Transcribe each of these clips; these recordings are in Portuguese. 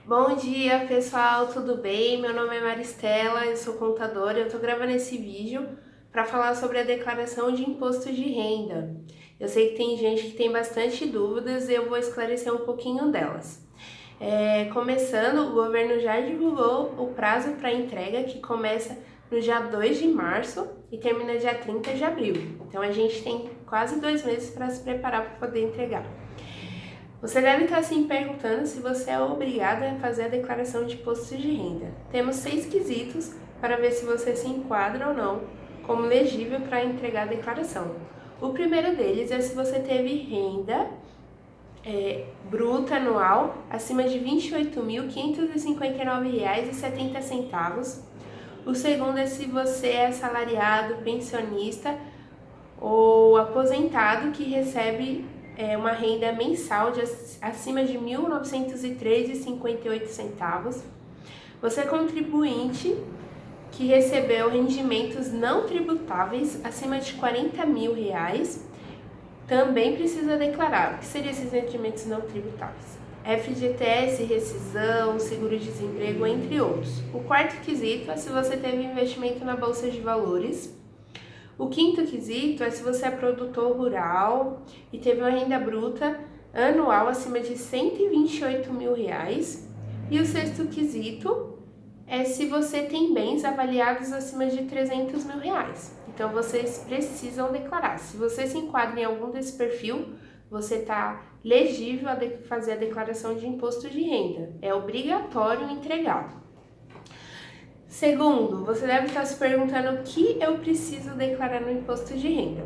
Bom dia, pessoal, tudo bem? Meu nome é Maristela, eu sou contadora. Eu tô gravando esse vídeo para falar sobre a declaração de imposto de renda. Eu sei que tem gente que tem bastante dúvidas e eu vou esclarecer um pouquinho delas. Começando, o governo já divulgou o prazo para entrega, que começa no dia 2 de março e termina dia 30 de abril. Então a gente tem quase 2 meses para se preparar para poder entregar. Você deve estar se perguntando se você é obrigado a fazer a declaração de imposto de renda. Temos 6 quesitos para ver se você se enquadra ou não como elegível para entregar a declaração. O primeiro deles é se você teve renda bruta anual acima de R$ 28.559,70. O segundo é se você é assalariado, pensionista ou aposentado que recebe uma renda mensal acima de R$ 1.903,58. Você é contribuinte que recebeu rendimentos não tributáveis acima de R$ 40 mil, também precisa declarar. O que seriam esses rendimentos não tributáveis? FGTS, rescisão, seguro-desemprego, entre outros. O quarto quesito é se você teve investimento na Bolsa de Valores. O quinto quesito é se você é produtor rural e teve uma renda bruta anual acima de R$ 128 mil. E o sexto quesito é se você tem bens avaliados acima de R$ 300 mil. Então vocês precisam declarar. Se você se enquadra em algum desse perfil, você está elegível a fazer a declaração de imposto de renda. É obrigatório entregar. Segundo, você deve estar se perguntando o que eu preciso declarar no imposto de renda.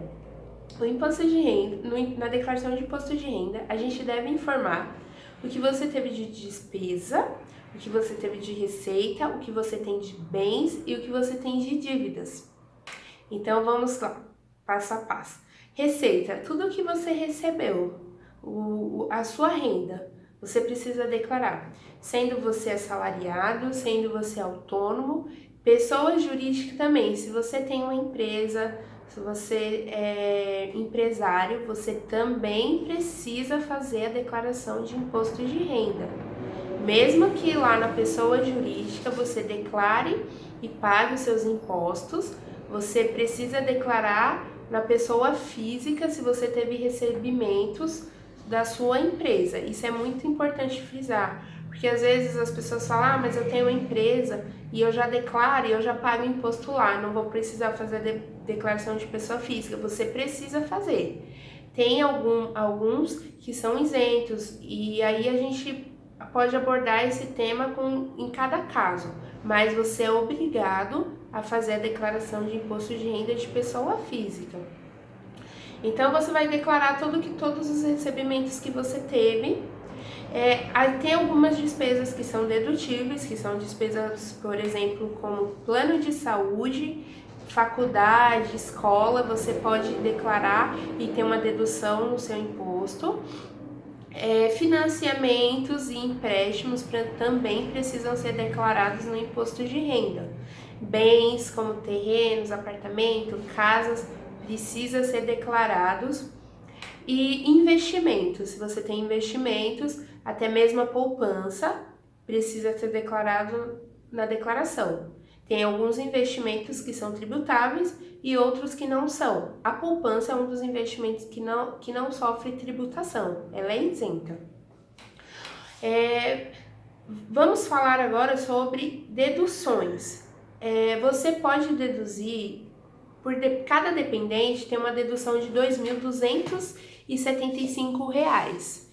O imposto de renda, na declaração de imposto de renda, a gente deve informar o que você teve de despesa, o que você teve de receita, o que você tem de bens e o que você tem de dívidas. Então vamos lá, passo a passo. Receita, tudo o que você recebeu, a sua renda, você precisa declarar, sendo você assalariado, sendo você autônomo, pessoa jurídica também. Se você tem uma empresa, se você é empresário, você também precisa fazer a declaração de imposto de renda. Mesmo que lá na pessoa jurídica você declare e pague os seus impostos, você precisa declarar na pessoa física se você teve recebimentos da sua empresa. Isso é muito importante frisar, porque às vezes as pessoas falam, mas eu tenho uma empresa e eu já declaro e eu já pago imposto lá, não vou precisar fazer a declaração de pessoa física. Você precisa fazer. Tem alguns que são isentos e aí a gente pode abordar esse tema em cada caso, mas você é obrigado a fazer a declaração de imposto de renda de pessoa física. Então você vai declarar todos os recebimentos que você teve. Aí tem algumas despesas que são dedutíveis, que são despesas, por exemplo, como plano de saúde, faculdade, escola, você pode declarar e ter uma dedução no seu imposto. Financiamentos e empréstimos também precisam ser declarados no imposto de renda. Bens como terrenos, apartamentos, casas, precisa ser declarados. E investimentos, se você tem investimentos, até mesmo a poupança, precisa ser declarado na declaração. Tem alguns investimentos que são tributáveis e outros que não são. A poupança é um dos investimentos que não sofre tributação, ela é isenta. Vamos falar agora sobre deduções. Você pode deduzir, cada dependente tem uma dedução de R$ 2.275.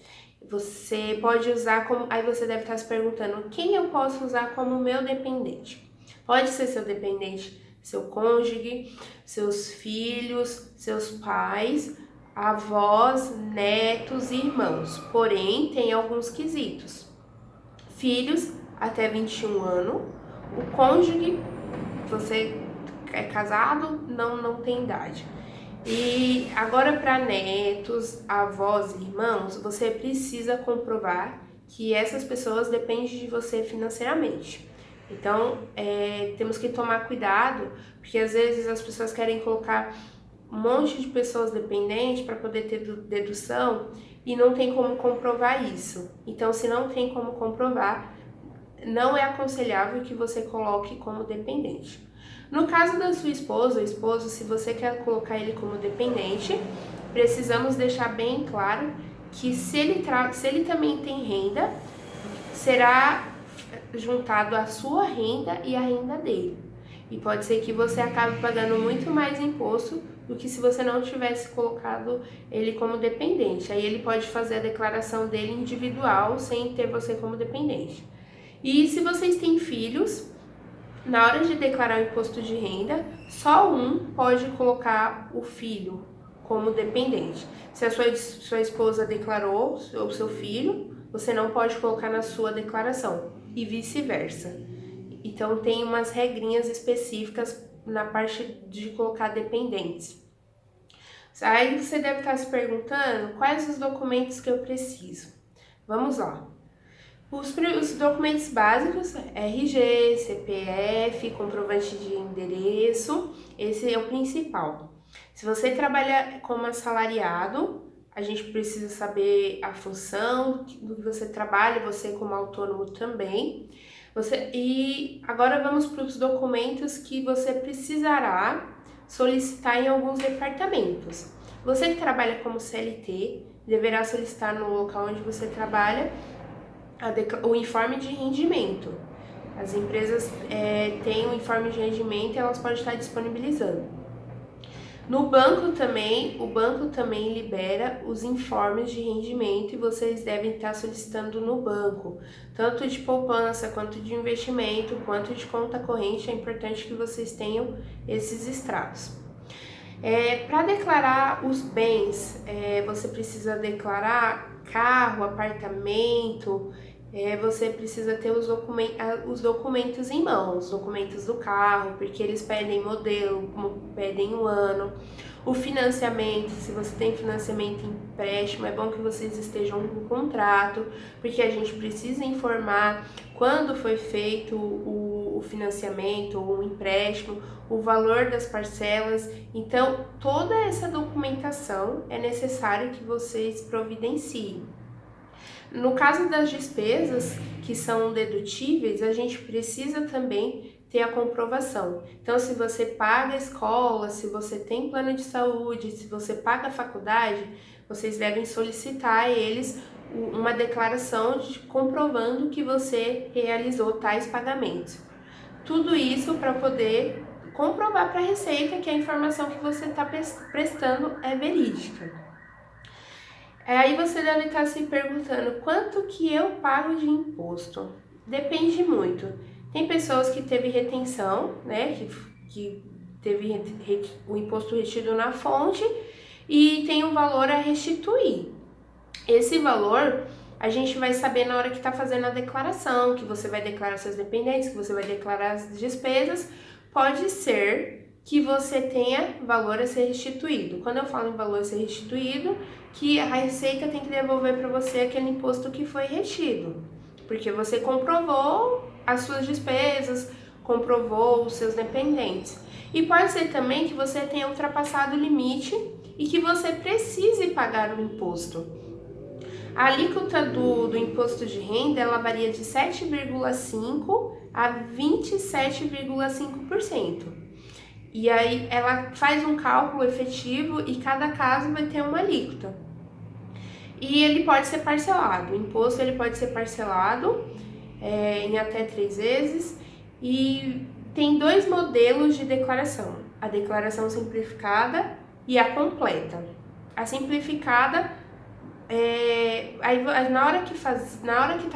Você pode usar como. Aí você deve estar se perguntando: quem eu posso usar como meu dependente? Pode ser seu dependente, seu cônjuge, seus filhos, seus pais, avós, netos e irmãos. Porém, tem alguns quesitos. Filhos até 21 anos, o cônjuge, você é casado, não tem idade. E agora para netos, avós e irmãos, você precisa comprovar que essas pessoas dependem de você financeiramente. Então, temos que tomar cuidado, porque às vezes as pessoas querem colocar um monte de pessoas dependentes para poder ter dedução e não tem como comprovar isso. Então, se não tem como comprovar, não é aconselhável que você coloque como dependente. No caso da sua esposa ou esposo, se você quer colocar ele como dependente, precisamos deixar bem claro que se ele também tem renda, será juntado a sua renda e a renda dele. E pode ser que você acabe pagando muito mais imposto do que se você não tivesse colocado ele como dependente. Aí ele pode fazer a declaração dele individual sem ter você como dependente. E se vocês têm filhos, na hora de declarar o imposto de renda, só um pode colocar o filho como dependente. Se a sua esposa declarou o seu filho, você não pode colocar na sua declaração e vice-versa. Então tem umas regrinhas específicas na parte de colocar dependentes. Aí você deve estar se perguntando quais os documentos que eu preciso. Vamos lá. Os documentos básicos, RG, CPF, comprovante de endereço, esse é o principal. Se você trabalha como assalariado, a gente precisa saber a função do que você trabalha, você como autônomo também. E agora vamos para os documentos que você precisará solicitar em alguns departamentos. Você que trabalha como CLT, deverá solicitar no local onde você trabalha o informe de rendimento. As empresas têm um informe de rendimento e elas podem estar disponibilizando. No banco também, o banco também libera os informes de rendimento e vocês devem estar solicitando no banco, tanto de poupança, quanto de investimento, quanto de conta corrente. É importante que vocês tenham esses extratos. Para declarar os bens, você precisa declarar carro, apartamento, você precisa ter os documentos em mãos, os documentos do carro, porque eles pedem modelo, pedem o ano. O financiamento, se você tem financiamento em empréstimo, é bom que vocês estejam com contrato, porque a gente precisa informar quando foi feito o financiamento ou o empréstimo, o valor das parcelas. Então, toda essa documentação é necessário que vocês providenciem. No caso das despesas que são dedutíveis, a gente precisa também ter a comprovação. Então, se você paga a escola, se você tem plano de saúde, se você paga a faculdade, vocês devem solicitar a eles uma declaração comprovando que você realizou tais pagamentos. Tudo isso para poder comprovar para a Receita que a informação que você está prestando é verídica. Aí você deve estar se perguntando quanto que eu pago de imposto. Depende muito. Tem pessoas que teve retenção, né, que teve o imposto retido na fonte e tem um valor a restituir. Esse valor a gente vai saber na hora que está fazendo a declaração, que você vai declarar seus dependentes, que você vai declarar as despesas. Pode ser que você tenha valor a ser restituído. Quando eu falo em valor a ser restituído, que a Receita tem que devolver para você aquele imposto que foi retido, porque você comprovou as suas despesas, comprovou os seus dependentes. E pode ser também que você tenha ultrapassado o limite e que você precise pagar o imposto. A alíquota do imposto de renda, ela varia de 7,5% a 27,5%. E aí ela faz um cálculo efetivo e cada caso vai ter uma alíquota. E ele pode ser parcelado, o imposto ele pode ser parcelado em até 3 vezes. E tem 2 modelos de declaração, a declaração simplificada e a completa. A simplificada, aí na hora que está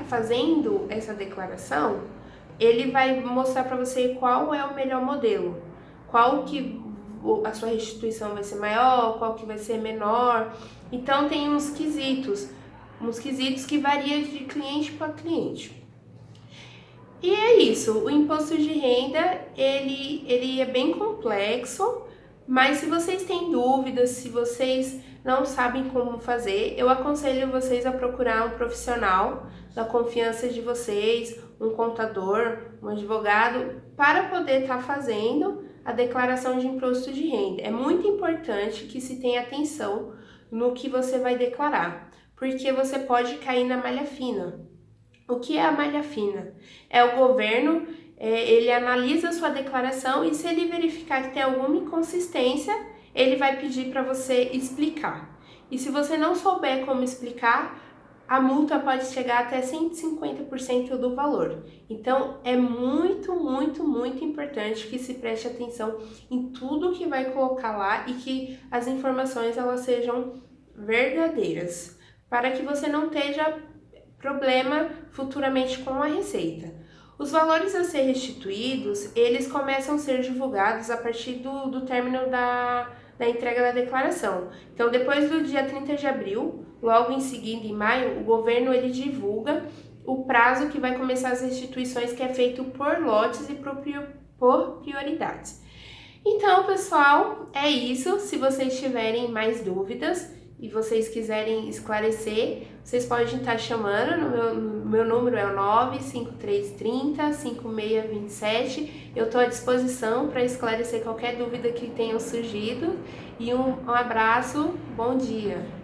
fazendo essa declaração, ele vai mostrar para você qual é o melhor modelo. Qual que a sua restituição vai ser maior, qual que vai ser menor. Então tem uns quesitos que variam de cliente para cliente. E é isso, o imposto de renda, ele é bem complexo, mas se vocês têm dúvidas, se vocês não sabem como fazer, eu aconselho vocês a procurar um profissional da confiança de vocês, um contador, um advogado, para poder estar fazendo a declaração de imposto de renda. É muito importante que se tenha atenção no que você vai declarar, porque você pode cair na malha fina. O que é a malha fina? É o governo, ele analisa a sua declaração e se ele verificar que tem alguma inconsistência, ele vai pedir para você explicar. E se você não souber como explicar, a multa pode chegar até 150% do valor. Então, é muito, muito, muito importante que se preste atenção em tudo que vai colocar lá e que as informações elas sejam verdadeiras, para que você não tenha problema futuramente com a Receita. Os valores a ser restituídos, eles começam a ser divulgados a partir do término da entrega da declaração. Então, depois do dia 30 de abril, logo em seguida, em maio, o governo ele divulga o prazo que vai começar as restituições, que é feito por lotes e por prioridades. Então, pessoal, é isso. Se vocês tiverem mais dúvidas e vocês quiserem esclarecer, vocês podem estar chamando. Meu número é o 95330-5627. Eu estou à disposição para esclarecer qualquer dúvida que tenha surgido. E um abraço, bom dia!